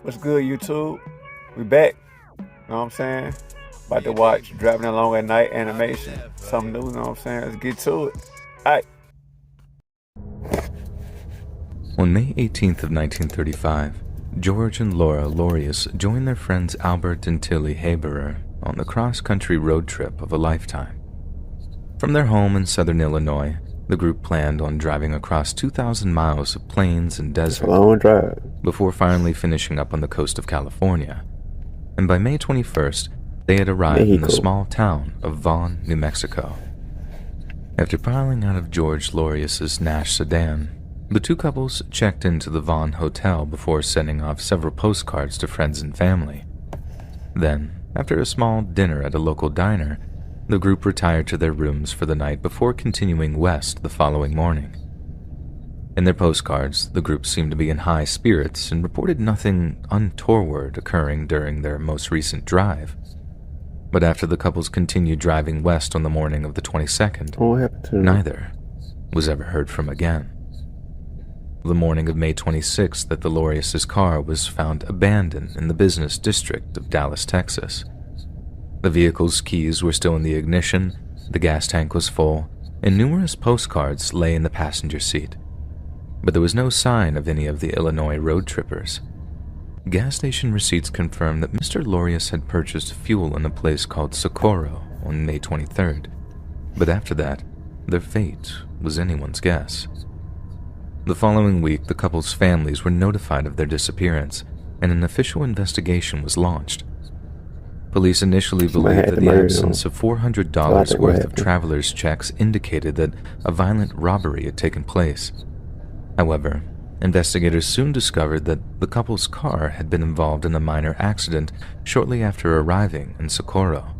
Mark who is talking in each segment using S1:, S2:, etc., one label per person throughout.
S1: What's good, YouTube? We back. Know what I'm saying? About to watch Driving Alone at Night animation. Something new, know what I'm saying? Let's get to it. Alright.
S2: On May 18th of 1935, George and Laura Lorius joined their friends Albert and Tilly Haberer on the cross-country road trip of a lifetime. From their home in southern Illinois, the group planned on driving across 2,000 miles of plains and desert
S1: Long drive.
S2: before finally finishing up on the coast of California. And by May 21st, they had arrived in the small town of Vaughn, New Mexico. After piling out of George Lorius's Nash sedan, the two couples checked into the Vaughn Hotel before sending off several postcards to friends and family. Then, after a small dinner at a local diner, the group retired to their rooms for the night before continuing west the following morning. In their postcards, the group seemed to be in high spirits and reported nothing untoward occurring during their most recent drive. But after the couples continued driving west on the morning of the 22nd, neither was ever heard from again. The morning of May 26th, that the Lorius' car was found abandoned in the business district of Dallas, Texas. The vehicle's keys were still in the ignition, the gas tank was full, and numerous postcards lay in the passenger seat. But there was no sign of any of the Illinois road trippers. Gas station receipts confirmed that Mr. Lorius had purchased fuel in a place called Socorro on May 23rd, but after that, their fate was anyone's guess. The following week, the couple's families were notified of their disappearance, and an official investigation was launched. Police initially believed that the absence of $400 worth of travelers' checks indicated that a violent robbery had taken place. However, investigators soon discovered that the couple's car had been involved in a minor accident shortly after arriving in Socorro.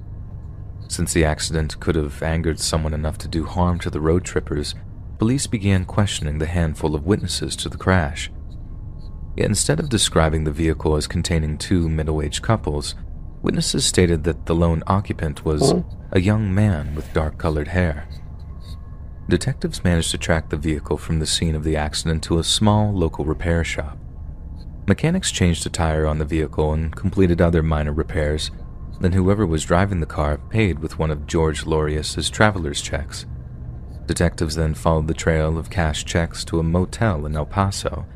S2: Since the accident could have angered someone enough to do harm to the road trippers, police began questioning the handful of witnesses to the crash. Yet instead of describing the vehicle as containing two middle-aged couples, witnesses stated that the lone occupant was a young man with dark-colored hair. Detectives managed to track the vehicle from the scene of the accident to a small local repair shop. Mechanics changed a tire on the vehicle and completed other minor repairs. Then whoever was driving the car paid with one of George Lorius's traveler's checks. Detectives then followed the trail of cash checks to a motel in El Paso,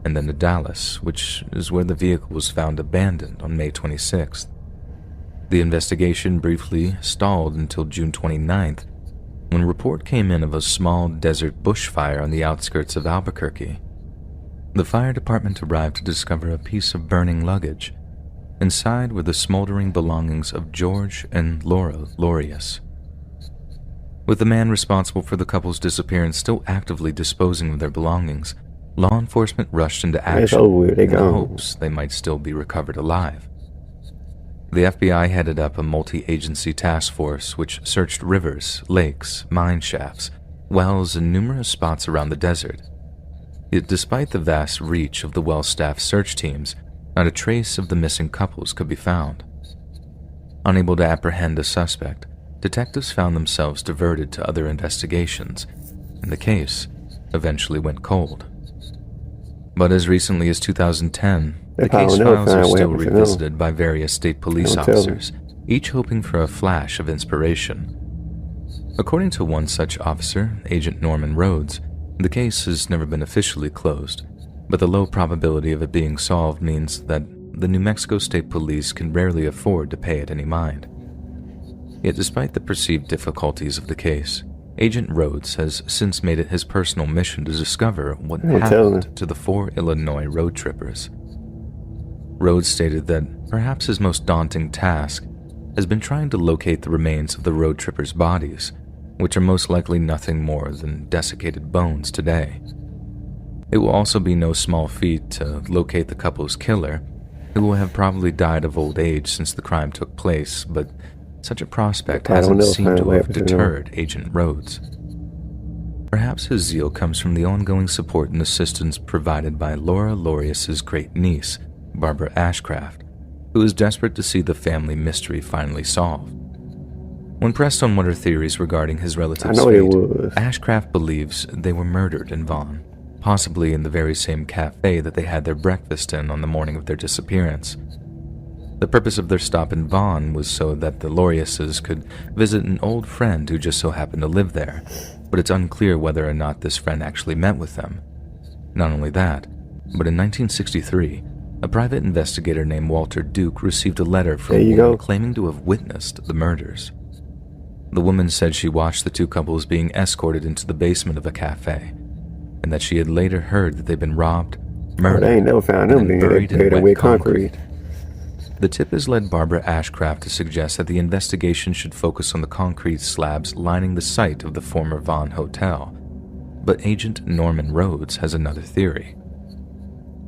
S2: and then to Dallas, which is where the vehicle was found abandoned on May 26th. The investigation briefly stalled until June 29th, when a report came in of a small desert bushfire on the outskirts of Albuquerque. The fire department arrived to discover a piece of burning luggage. Inside were the smoldering belongings of George and Laura Lorius. With the man responsible for the couple's disappearance still actively disposing of their belongings, law enforcement rushed into action in the hopes they might still be recovered alive. The FBI headed up a multi-agency task force which searched rivers, lakes, mine shafts, wells, and numerous spots around the desert. Yet despite the vast reach of the well-staffed search teams, not a trace of the missing couples could be found. Unable to apprehend a suspect, detectives found themselves diverted to other investigations, and the case eventually went cold. But as recently as 2010, the case files are still revisited by various state police officers, each hoping for a flash of inspiration. According to one such officer, Agent Norman Rhodes, the case has never been officially closed, but the low probability of it being solved means that the New Mexico State Police can rarely afford to pay it any mind. Yet despite the perceived difficulties of the case, Agent Rhodes has since made it his personal mission to discover what happened to the 4 Illinois road trippers. Rhodes stated that perhaps his most daunting task has been trying to locate the remains of the road trippers' bodies, which are most likely nothing more than desiccated bones today. It will also be no small feat to locate the couple's killer, who will have probably died of old age since the crime took place, but such a prospect hasn't seemed to have deterred Agent Rhodes. Perhaps his zeal comes from the ongoing support and assistance provided by Laura Lorius's great-niece, Barbara Ashcraft, who is desperate to see the family mystery finally solved. When pressed on what her theories regarding his relative's fate, Ashcraft believes they were murdered in Vaughn, possibly in the very same cafe that they had their breakfast in on the morning of their disappearance. The purpose of their stop in Vaughn was so that the Loriuses could visit an old friend who just so happened to live there, but it's unclear whether or not this friend actually met with them. Not only that, but in 1963, a private investigator named Walter Duke received a letter from a woman claiming to have witnessed the murders. The woman said she watched the two couples being escorted into the basement of a cafe, and that she had later heard that they'd been robbed, murdered,
S3: they ain't never found them being
S2: buried in wet concrete.
S3: concrete.
S2: The tip has led Barbara Ashcraft to suggest that the investigation should focus on the concrete slabs lining the site of the former Vaughn Hotel, but Agent Norman Rhodes has another theory.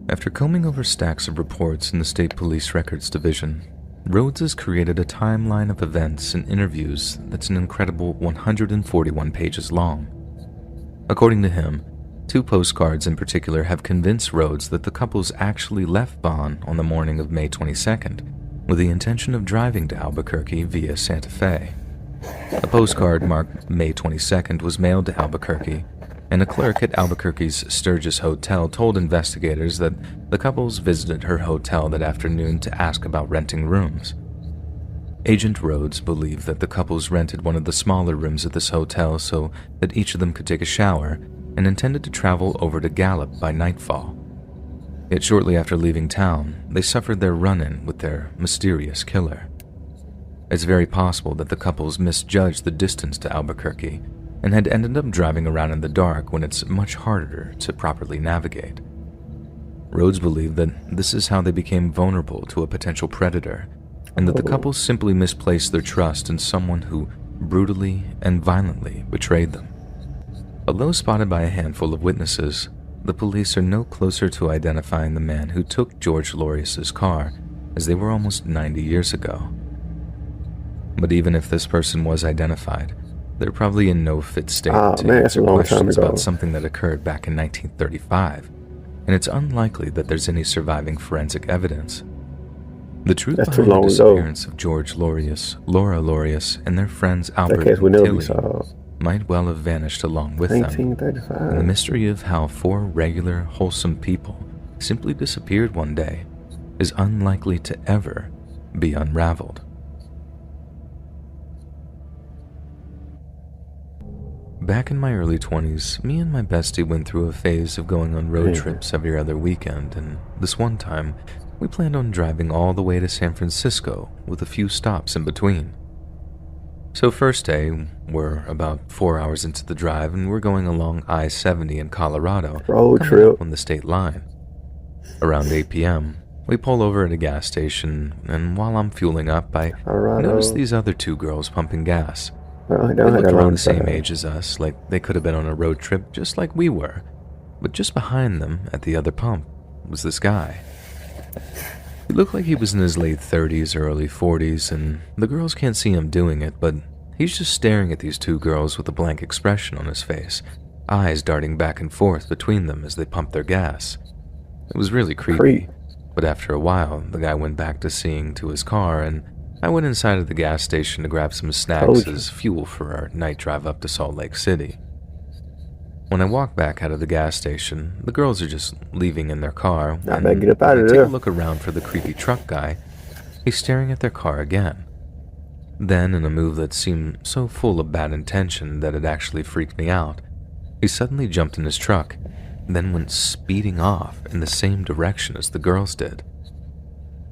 S2: After combing over stacks of reports in the State Police Records Division, Rhodes has created a timeline of events and interviews that's an incredible 141 pages long. According to him, 2 postcards in particular have convinced Rhodes that the couples actually left Vaughn on the morning of May 22nd with the intention of driving to Albuquerque via Santa Fe. A postcard marked May 22nd was mailed to Albuquerque, and a clerk at Albuquerque's Sturgis Hotel told investigators that the couples visited her hotel that afternoon to ask about renting rooms. Agent Rhodes believed that the couples rented one of the smaller rooms at this hotel so that each of them could take a shower, and intended to travel over to Gallup by nightfall. Yet shortly after leaving town, they suffered their run-in with their mysterious killer. It's very possible that the couples misjudged the distance to Albuquerque and had ended up driving around in the dark when it's much harder to properly navigate. Rhodes believed that this is how they became vulnerable to a potential predator, and that the couple simply misplaced their trust in someone who brutally and violently betrayed them. Although spotted by a handful of witnesses, the police are no closer to identifying the man who took George Lorius's car, as they were almost 90 years ago. But even if this person was identified, they're probably in no fit state to answer questions about something that occurred back in 1935, and it's unlikely that there's any surviving forensic evidence. The truth behind the disappearance of George Lorius, Laura Lorius, and their friends Albert and Tilly might well have vanished along with them, and the mystery of how 4 regular, wholesome people simply disappeared one day is unlikely to ever be unraveled. Back in my early 20s, me and my bestie went through a phase of going on road trips every other weekend, and this one time, we planned on driving all the way to San Francisco with a few stops in between. So first day, we're about 4 hours into the drive, and we're going along I-70 in Colorado, coming up on the state line. Around 8 p.m., we pull over at a gas station, and while I'm fueling up, I notice these other 2 girls pumping gas. They looked around the same age as us, like they could have been on a road trip just like we were. But just behind them, at the other pump, was this guy. He looked like he was in his late 30s or early 40s, and the girls can't see him doing it, but he's just staring at these 2 girls with a blank expression on his face, eyes darting back and forth between them as they pumped their gas. It was really creepy, but after a while, the guy went back to seeing to his car, and I went inside of the gas station to grab some snacks as fuel for our night drive up to Salt Lake City. When I walk back out of the gas station, the girls are just leaving in their car, and I take a look around for the creepy truck guy. He's staring at their car again. Then, in a move that seemed so full of bad intention that it actually freaked me out, he suddenly jumped in his truck, then went speeding off in the same direction as the girls did.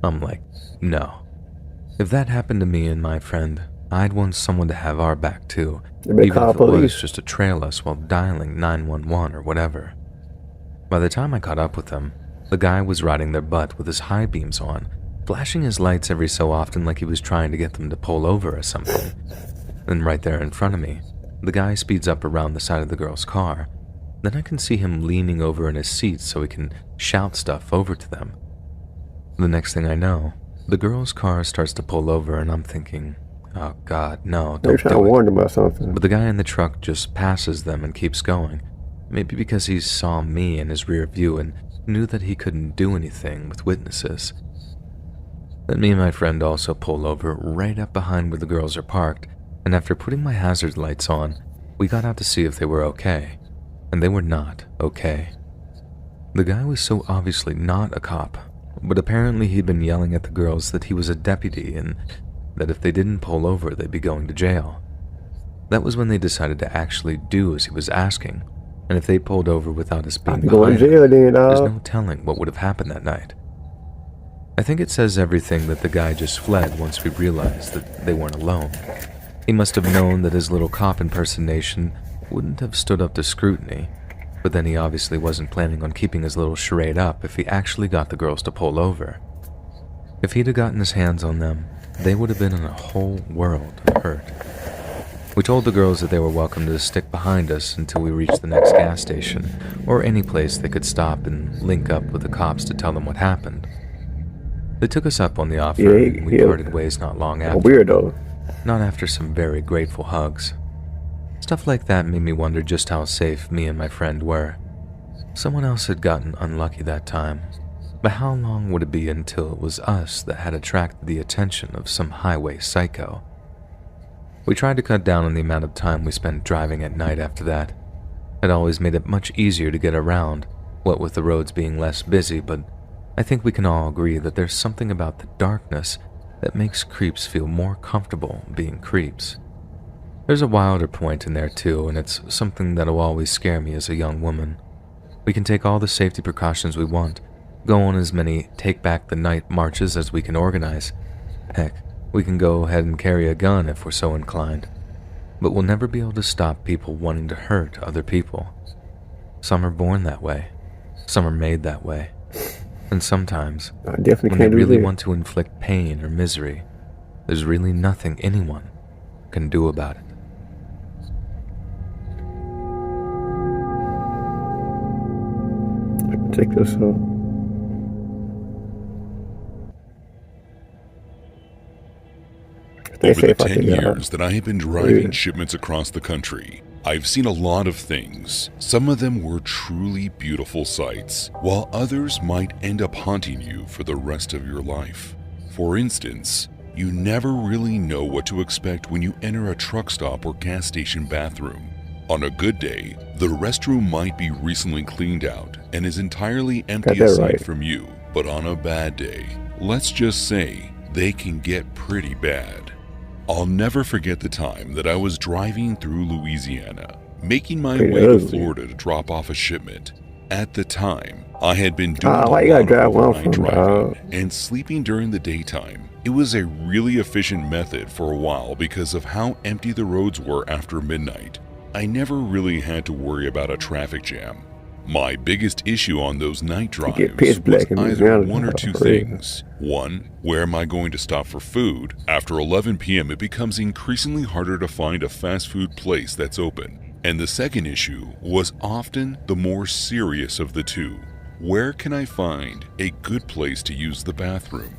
S2: I'm like, no. If that happened to me and my friend, I'd want someone to have our back too, even if it was just to trail us while dialing 911 or whatever. By the time I caught up with them, the guy was riding their butt with his high beams on, flashing his lights every so often like he was trying to get them to pull over or something. Then right there in front of me, the guy speeds up around the side of the girl's car. Then I can see him leaning over in his seat so he can shout stuff over to them. The next thing I know, the girl's car starts to pull over, and I'm thinking, oh God, no, don't do it.
S3: Warn them about something.
S2: But the guy in the truck just passes them and keeps going. Maybe because he saw me in his rear view and knew that he couldn't do anything with witnesses. Then me and my friend also pull over right up behind where the girls are parked, and after putting my hazard lights on, we got out to see if they were okay. And they were not okay. The guy was so obviously not a cop, but apparently he'd been yelling at the girls that he was a deputy and that if they didn't pull over, they'd be going to jail. That was when they decided to actually do as he was asking, and if they pulled over without us being behind them, there's no telling what would have happened that night. I think it says everything that the guy just fled once we realized that they weren't alone. He must have known that his little cop impersonation wouldn't have stood up to scrutiny, but then he obviously wasn't planning on keeping his little charade up if he actually got the girls to pull over. If he'd have gotten his hands on them, they would have been in a whole world of hurt. We told the girls that they were welcome to stick behind us until we reached the next gas station, or any place they could stop and link up with the cops to tell them what happened. They took us up on the offer, and we parted ways not long after.
S1: Weirdo.
S2: Not after some very grateful hugs. Stuff like that made me wonder just how safe me and my friend were. Someone else had gotten unlucky that time, but how long would it be until it was us that had attracted the attention of some highway psycho? We tried to cut down on the amount of time we spent driving at night after that. It always made it much easier to get around, what with the roads being less busy, but I think we can all agree that there's something about the darkness that makes creeps feel more comfortable being creeps. There's a wilder point in there too, and it's something that'll always scare me as a young woman. We can take all the safety precautions we want, go on as many take back the night marches as we can organize. Heck, we can go ahead and carry a gun if we're so inclined, but we'll never be able to stop people wanting to hurt other people. Some are born that way, some are made that way. And sometimes, when they really want to inflict pain or misery, there's really nothing anyone can do about it.
S1: Check this out.
S3: Over the 10 years that I have been driving shipments across the country, I've seen a lot of things. Some of them were truly beautiful sights, while others might end up haunting you for the rest of your life. For instance, you never really know what to expect when you enter a truck stop or gas station bathroom. On a good day, the restroom might be recently cleaned out and is entirely empty aside from you. But on a bad day, let's just say they can get pretty bad. I'll never forget the time that I was driving through Louisiana, making my way to Florida to drop off a shipment. At the time, I had been doing a lot of overnight driving and sleeping during the daytime. It was a really efficient method for a while because of how empty the roads were after midnight. I never really had to worry about a traffic jam. My biggest issue on those night drives was either one or two things. One, where am I going to stop for food? After 11 p.m. it becomes increasingly harder to find a fast food place that's open. And the second issue was often the more serious of the two. Where can I find a good place to use the bathroom?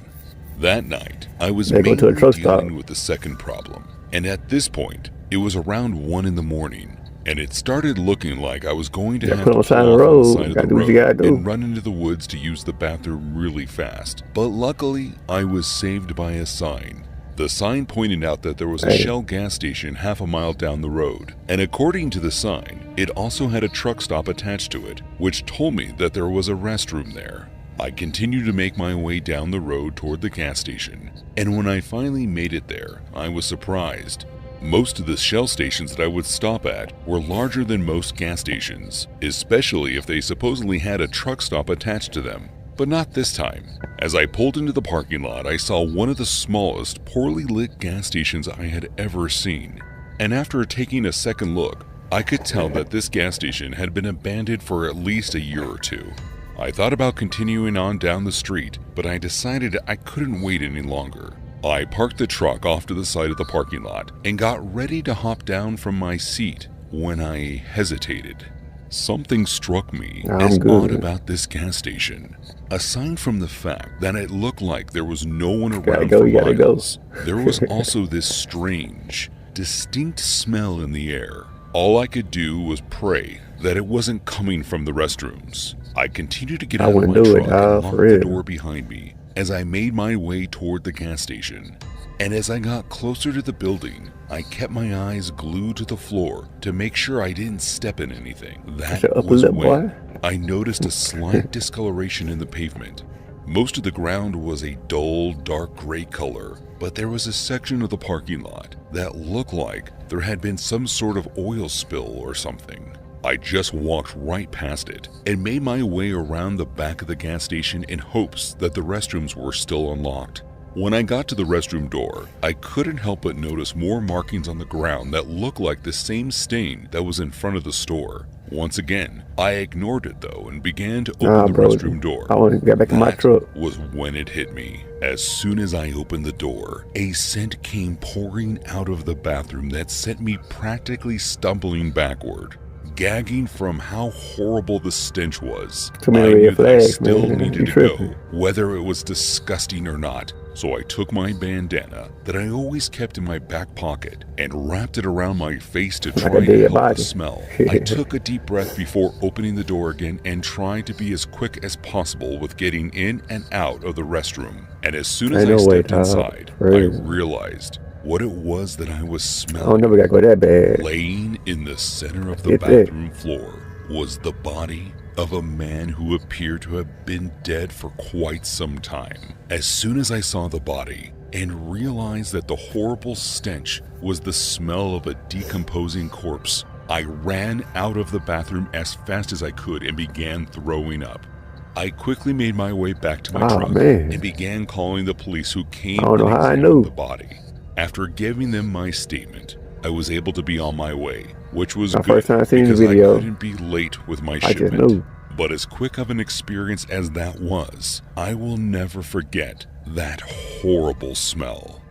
S3: That night, I was mainly dealing with the second problem. And at this point, it was around 1 in the morning. And it started looking like I was going to have to pull off on the side of the road and run into the woods to use the bathroom really fast. But luckily, I was saved by a sign. The sign pointed out that there was a Shell gas station half a mile down the road. And according to the sign, it also had a truck stop attached to it, which told me that there was a restroom there. I continued to make my way down the road toward the gas station. And when I finally made it there, I was surprised. Most of the Shell stations that I would stop at were larger than most gas stations, especially if they supposedly had a truck stop attached to them. But not this time. As I pulled into the parking lot, I saw one of the smallest, poorly lit gas stations I had ever seen. And after taking a second look, I could tell that this gas station had been abandoned for at least a year or two. I thought about continuing on down the street, but I decided I couldn't wait any longer. I parked the truck off to the side of the parking lot and got ready to hop down from my seat when I hesitated. Something struck me as odd about this gas station. Aside from the fact that it looked like there was no one around for miles, there was also this strange, distinct smell in the air. All I could do was pray that it wasn't coming from the restrooms. I continued to get out of my truck and locked the door behind me. as I made my way toward the gas station. And as I got closer to the building, I kept my eyes glued to the floor to make sure I didn't step in anything. That was when I noticed a slight discoloration in the pavement. Most of the ground was a dull, dark gray color, but there was a section of the parking lot that looked like there had been some sort of oil spill or something. I just walked right past it and made my way around the back of the gas station in hopes that the restrooms were still unlocked. When I got to the restroom door, I couldn't help but notice more markings on the ground that looked like the same stain that was in front of the store. Once again, I ignored it though and began to open the restroom door.
S4: I want to get back in my truck.
S3: Was when it hit me. As soon as I opened the door, a scent came pouring out of the bathroom that sent me practically stumbling backward. Gagging from how horrible the stench was, I knew that I still needed to go, whether it was disgusting or not. So I took my bandana that I always kept in my back pocket and wrapped it around my face to try to help the smell. I took a deep breath before opening the door again and tried to be as quick as possible with getting in and out of the restroom. And as soon as I stepped inside, I realized what it was that I was smelling.
S4: Never gotta go that bad.
S3: Laying in the center of the bathroom floor was the body of a man who appeared to have been dead for quite some time. As soon as I saw the body and realized that the horrible stench was the smell of a decomposing corpse, I ran out of the bathroom as fast as I could and began throwing up. I quickly made my way back to my truck and began calling the police, who came and examined the body. After giving them my statement, I was able to be on my way, which was good because I couldn't be late with my shipment. But as quick of an experience as that was, I will never forget that horrible smell.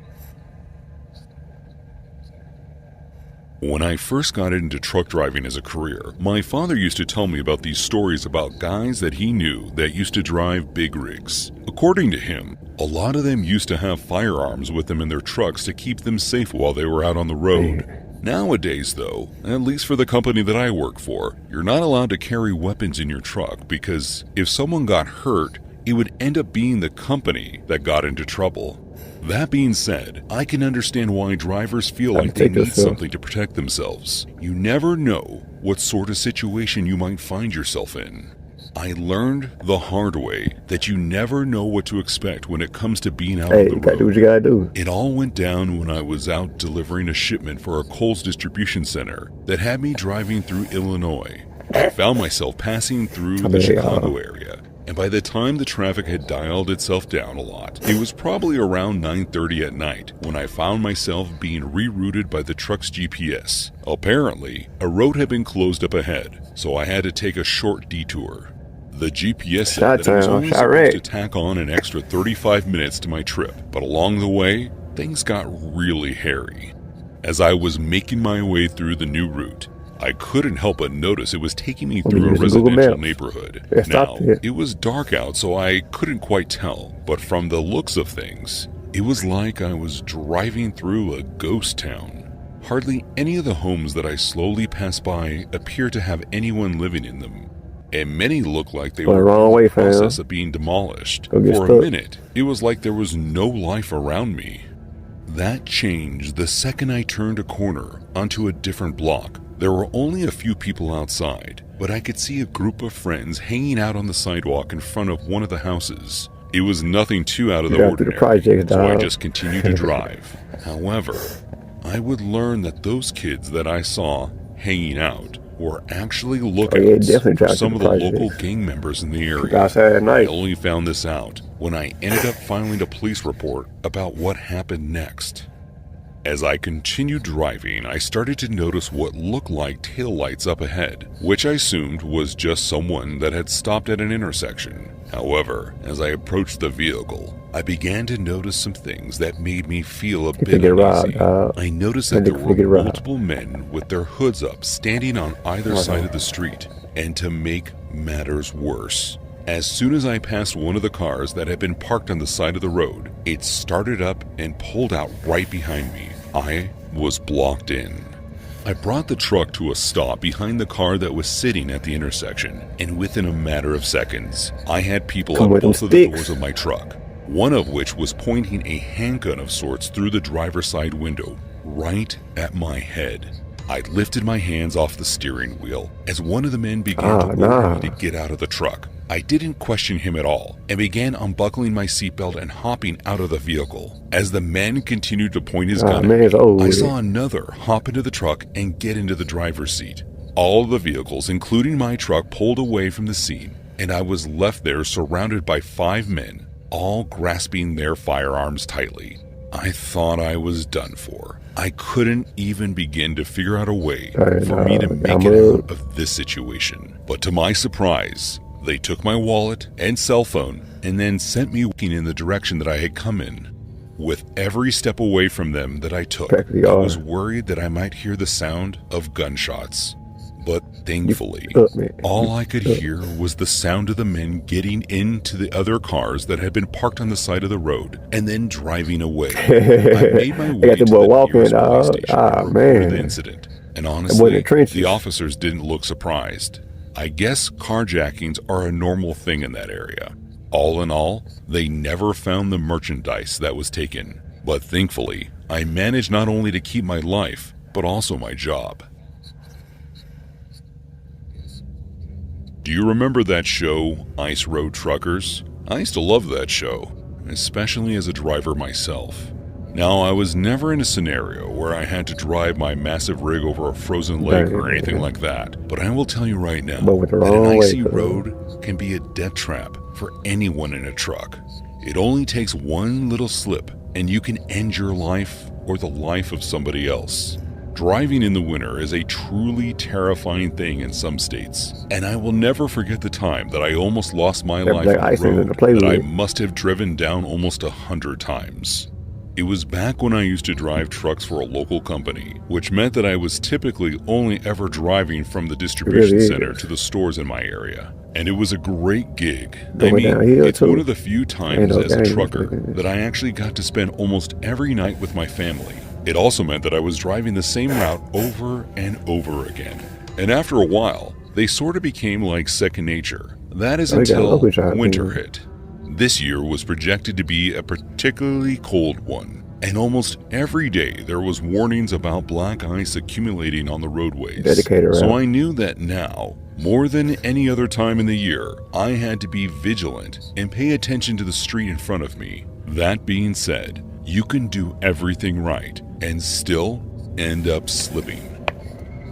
S3: When I first got into truck driving as a career, my father used to tell me about these stories about guys that he knew that used to drive big rigs. According to him, a lot of them used to have firearms with them in their trucks to keep them safe while they were out on the road. Nowadays, though, at least for the company that I work for, you're not allowed to carry weapons in your truck because if someone got hurt, it would end up being the company that got into trouble. That being said, I can understand why drivers feel like they need something to protect themselves. You never know what sort of situation you might find yourself in. I learned the hard way that you never know what to expect when it comes to being out on the road.
S4: Do what you gotta do.
S3: It all went down when I was out delivering a shipment for a Kohl's distribution center that had me driving through Illinois. I found myself passing through the Chicago area, and by the time the traffic had dialed itself down a lot, it was probably around 9:30 at night when I found myself being rerouted by the truck's GPS. Apparently, a road had been closed up ahead, so I had to take a short detour. The GPS said that I was only supposed to tack on an extra 35 minutes to my trip, but along the way, things got really hairy. As I was making my way through the new route, I couldn't help but notice it was taking me through a residential neighborhood. Now, it was dark out, so I couldn't quite tell, but from the looks of things, it was like I was driving through a ghost town. Hardly any of the homes that I slowly passed by appeared to have anyone living in them, and many looked like they were in the process of being demolished. For a minute, it was like there was no life around me. That changed the second I turned a corner onto a different block. There were only a few people outside, but I could see a group of friends hanging out on the sidewalk in front of one of the houses. It was nothing too out of the ordinary, so I just continued to drive. However, I would learn that those kids that I saw hanging out were actually lookouts for some of the local gang members in the area. I only found this out when I ended up filing a police report about what happened next. As I continued driving, I started to notice what looked like taillights up ahead, which I assumed was just someone that had stopped at an intersection. However, as I approached the vehicle, I began to notice some things that made me feel a bit uneasy. I noticed that there were multiple men with their hoods up standing on either side of the street, and to make matters worse, as soon as I passed one of the cars that had been parked on the side of the road, it started up and pulled out right behind me. I was blocked in. I brought the truck to a stop behind the car that was sitting at the intersection, and within a matter of seconds, I had people at both of the doors of my truck. one of which was pointing a handgun of sorts through the driver's side window, right at my head. I lifted my hands off the steering wheel as one of the men began to order me to get out of the truck. I didn't question him at all and began unbuckling my seatbelt and hopping out of the vehicle. As the man continued to point his gun at me, I saw another hop into the truck and get into the driver's seat. All of the vehicles, including my truck, pulled away from the scene, and I was left there surrounded by 5 men, all grasping their firearms tightly. I thought I was done for. I couldn't even begin to figure out a way for me to make it out of this situation. But to my surprise, they took my wallet and cell phone and then sent me walking in the direction that I had come in. With every step away from them that I took, I was worried that I might hear the sound of gunshots. But thankfully, all I could hear was the sound of the men getting into the other cars that had been parked on the side of the road and then driving away. I made my way to the nearest police station and reported the incident. And honestly, the officers didn't look surprised. I guess carjackings are a normal thing in that area. All in all, they never found the merchandise that was taken. But thankfully, I managed not only to keep my life, but also my job. Do you remember that show, Ice Road Truckers? I used to love that show, especially as a driver myself. Now, I was never in a scenario where I had to drive my massive rig over a frozen lake or anything like that, but I will tell you right now that an icy road can be a death trap for anyone in a truck. It only takes one little slip and you can end your life or the life of somebody else. Driving in the winter is a truly terrifying thing in some states, and I will never forget the time that I almost lost my life on the road that I must have driven down almost 100 times. It was back when I used to drive trucks for a local company, which meant that I was typically only ever driving from the distribution center to the stores in my area. And it was a great gig. I mean, it's one of the few times as a trucker that I actually got to spend almost every night with my family. It also meant that I was driving the same route over and over again. And after a while, they sort of became like second nature. That is until winter hit. This year was projected to be a particularly cold one, and almost every day there was warnings about black ice accumulating on the roadways. So I knew that now, more than any other time in the year, I had to be vigilant and pay attention to the street in front of me. That being said, you can do everything right and still end up slipping.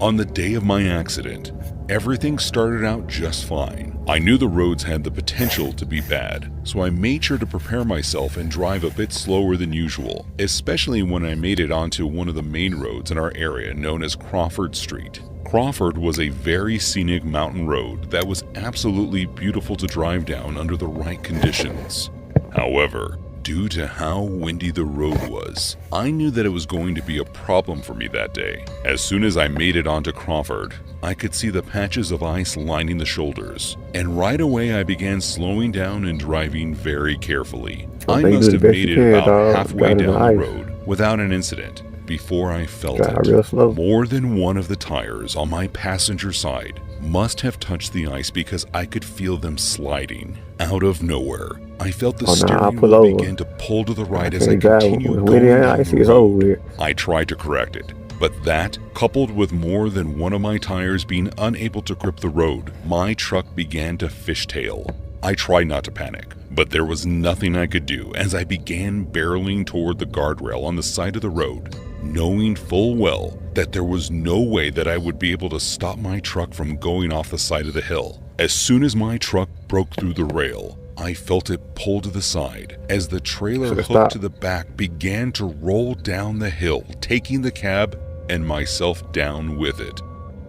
S3: On the day of my accident, everything started out just fine. I knew the roads had the potential to be bad, so I made sure to prepare myself and drive a bit slower than usual, especially when I made it onto one of the main roads in our area known as Crawford Street. Crawford was a very scenic mountain road that was absolutely beautiful to drive down under the right conditions. However, due to how windy the road was, I knew that it was going to be a problem for me that day. As soon as I made it onto Crawford, I could see the patches of ice lining the shoulders, and right away I began slowing down and driving very carefully. I must have made it about halfway down the road without an incident before I felt it. More than one of the tires on my passenger side must have touched the ice because I could feel them sliding. Out of nowhere, I felt the steering wheel begin to pull to the right as I continued going down the road. I tried to correct it, but that, coupled with more than one of my tires being unable to grip the road, my truck began to fishtail. I tried not to panic, but there was nothing I could do as I began barreling toward the guardrail on the side of the road, knowing full well that there was no way that I would be able to stop my truck from going off the side of the hill. As soon as my truck broke through the rail, I felt it pull to the side as the trailer hooked to the back began to roll down the hill, taking the cab and myself down with it.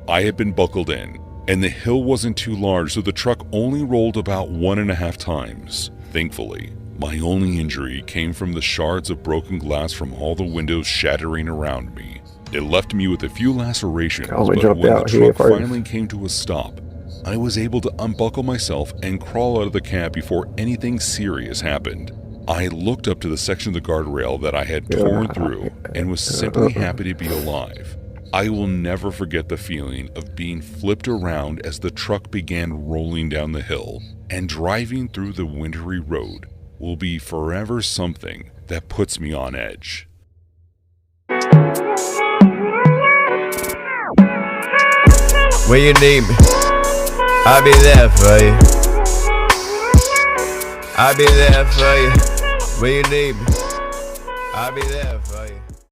S3: I had been buckled in, and the hill wasn't too large, so the truck only rolled about 1.5 times. Thankfully, my only injury came from the shards of broken glass from all the windows shattering around me. It left me with a few lacerations, but when the truck finally came to a stop, I was able to unbuckle myself and crawl out of the cab before anything serious happened. I looked up to the section of the guardrail that I had torn through and was simply happy to be alive. I will never forget the feeling of being flipped around as the truck began rolling down the hill and driving through the wintry road will be forever something that puts me on edge.
S5: When you need me, I'll be there for you. I'll be there for you. When you need me, I'll be there for you.